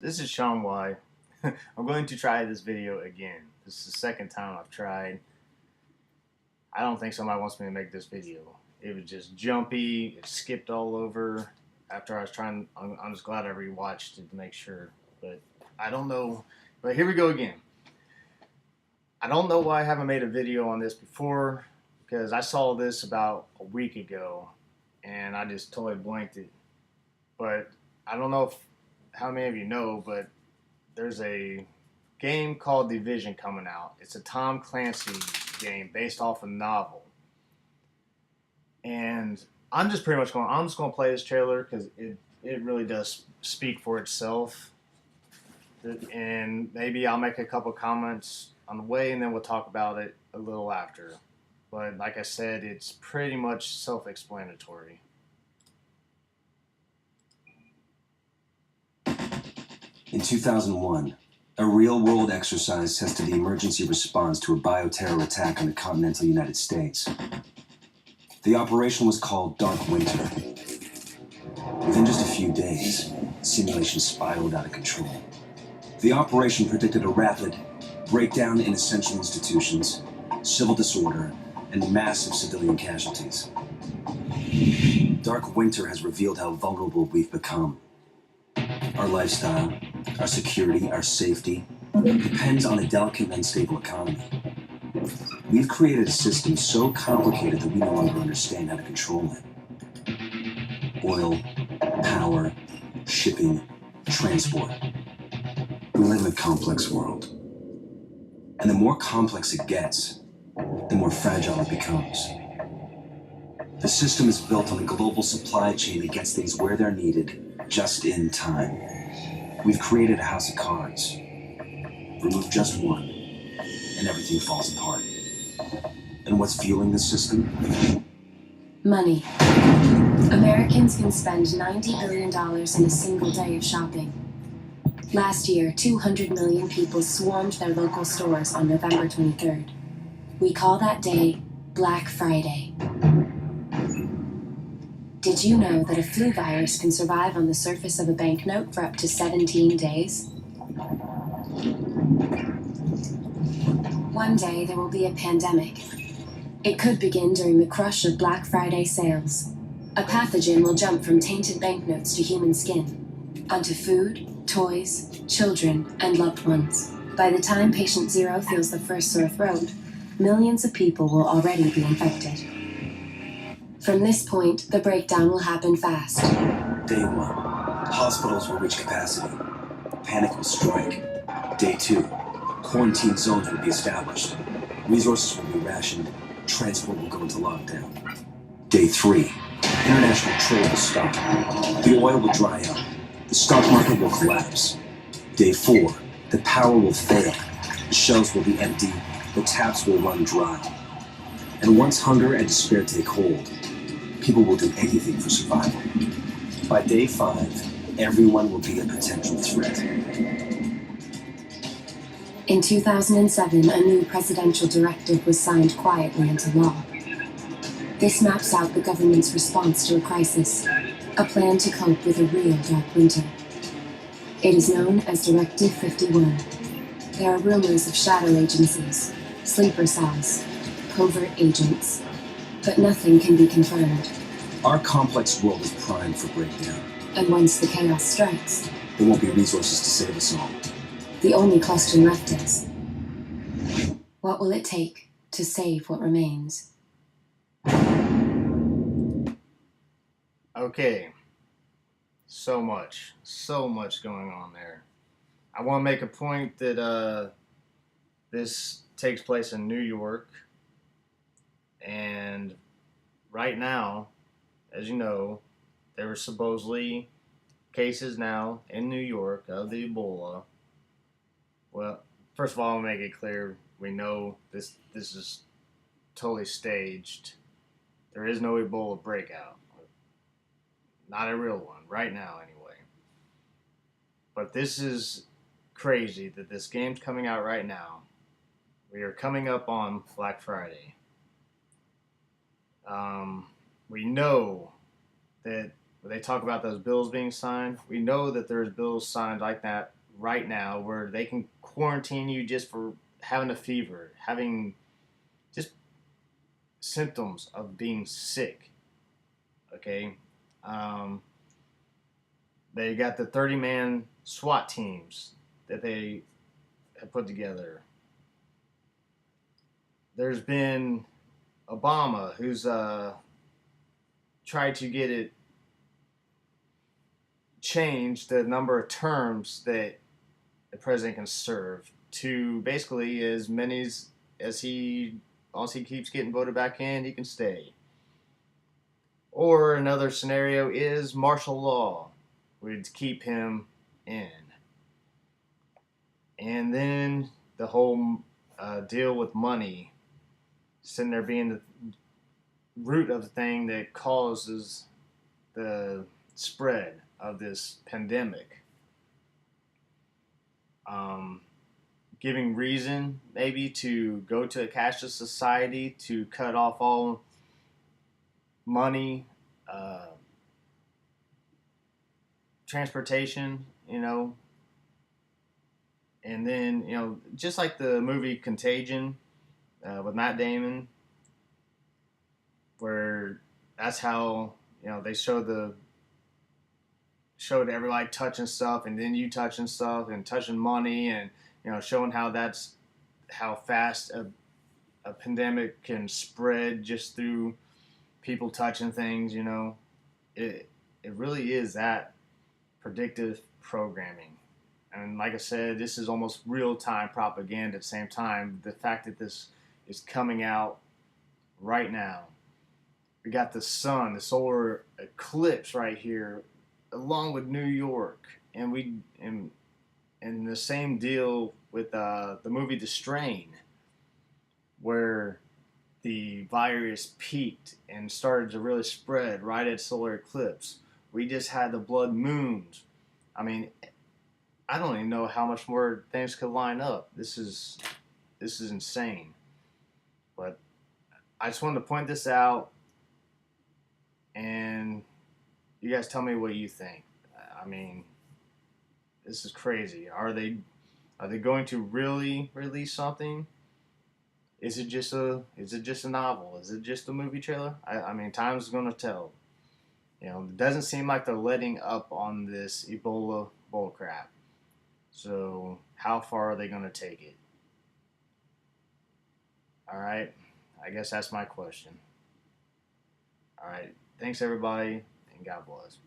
This is Sean Y. I'm going to try this video again. This is the second time I've tried. I don't think somebody wants me to make this video. It was just jumpy. It skipped all over. After I was trying, I'm just glad I rewatched it to make sure. But I don't know. But here we go again. I don't know why I haven't made a video on this before, because I saw this about a week ago and I just totally blanked it. But I don't know how many of you know, but there's a game called Division coming out. It's a Tom Clancy game based off a novel. And I'm just pretty much I'm just going to play this trailer because it really does speak for itself. And maybe I'll make a couple comments on the way and then we'll talk about it a little after. But like I said, it's pretty much self-explanatory. In 2001, a real-world exercise tested the emergency response to a bioterror attack on the continental United States. The operation was called Dark Winter. Within just a few days, the simulation spiraled out of control. The operation predicted a rapid breakdown in essential institutions, civil disorder, and massive civilian casualties. Dark Winter has revealed how vulnerable we've become. Our lifestyle, our security, our safety depends on a delicate and unstable economy. We've created a system so complicated that we no longer understand how to control it. Oil, power, shipping, transport. We live in a complex world. And the more complex it gets, the more fragile it becomes. The system is built on a global supply chain that gets things where they're needed, just in time. We've created a house of cards. Remove just one, and everything falls apart. And what's fueling the system? Money. Americans can spend $90 billion in a single day of shopping. Last year, 200 million people swarmed their local stores on November 23rd. We call that day Black Friday. Did you know that a flu virus can survive on the surface of a banknote for up to 17 days? One day there will be a pandemic. It could begin during the crush of Black Friday sales. A pathogen will jump from tainted banknotes to human skin, onto food, toys, children, and loved ones. By the time patient zero feels the first sore throat, millions of people will already be infected. From this point, the breakdown will happen fast. Day 1, hospitals will reach capacity. Panic will strike. Day 2, quarantine zones will be established. Resources will be rationed. Transport will go into lockdown. Day 3, international trade will stop. The oil will dry up. The stock market will collapse. Day 4, the power will fail. The shelves will be empty. The taps will run dry. And once hunger and despair take hold, people will do anything for survival. By day 5, everyone will be a potential threat. In 2007, a new presidential directive was signed quietly into law. This maps out the government's response to a crisis, a plan to cope with a real dark winter. It is known as Directive 51. There are rumors of shadow agencies, sleeper cells, covert agents, but nothing can be confirmed. Our complex world is primed for breakdown. And once the chaos strikes, there won't be resources to save us all. The only question left is, what will it take to save what remains? Okay. So much going on there. I want to make a point that this takes place in New York. And right now, as you know, there were supposedly cases now in New York of the Ebola. Well, first of all, I'll make it clear, we know this is totally staged. There is no Ebola breakout. Not a real one, right now anyway. But this is crazy that this game's coming out right now. We are coming up on Black Friday. We know that when they talk about those bills being signed, we know that there's bills signed like that right now where they can quarantine you just for having a fever, having just symptoms of being sick. Okay, um, they got the 30-man SWAT teams that they have put together. There's been Obama, who's tried to get it changed, the number of terms that the president can serve to basically as many as he, once he keeps getting voted back in, he can stay. Or another scenario is martial law would keep him in. And then the whole deal with money sitting there being the root of the thing that causes the spread of this pandemic. Um, Giving reason maybe to go to a cashless society, to cut off all money, uh, transportation, and then just like the movie Contagion with Matt Damon, where that's how they showed everybody touching stuff, and then you touching stuff and touching money, and showing how that's how fast a pandemic can spread just through people touching things. It really is that predictive programming. And like I said, this is almost real time propaganda at the same time. The fact that this is coming out right now. We got the sun, the solar eclipse right here, along with New York, and the same deal with the movie The Strain, where the virus peaked and started to really spread right at solar eclipse. We just had the blood moons. I mean, I don't even know how much more things could line up. This is insane. But I just wanted to point this out, and you guys tell me what you think. I mean, this is crazy. Are they going to really release something? Is it just a novel? Is it just a movie trailer? I mean, time's gonna tell. It doesn't seem like they're letting up on this Ebola bullcrap. So how far are they gonna take it? All right, I guess that's my question. All right, thanks everybody, and God bless.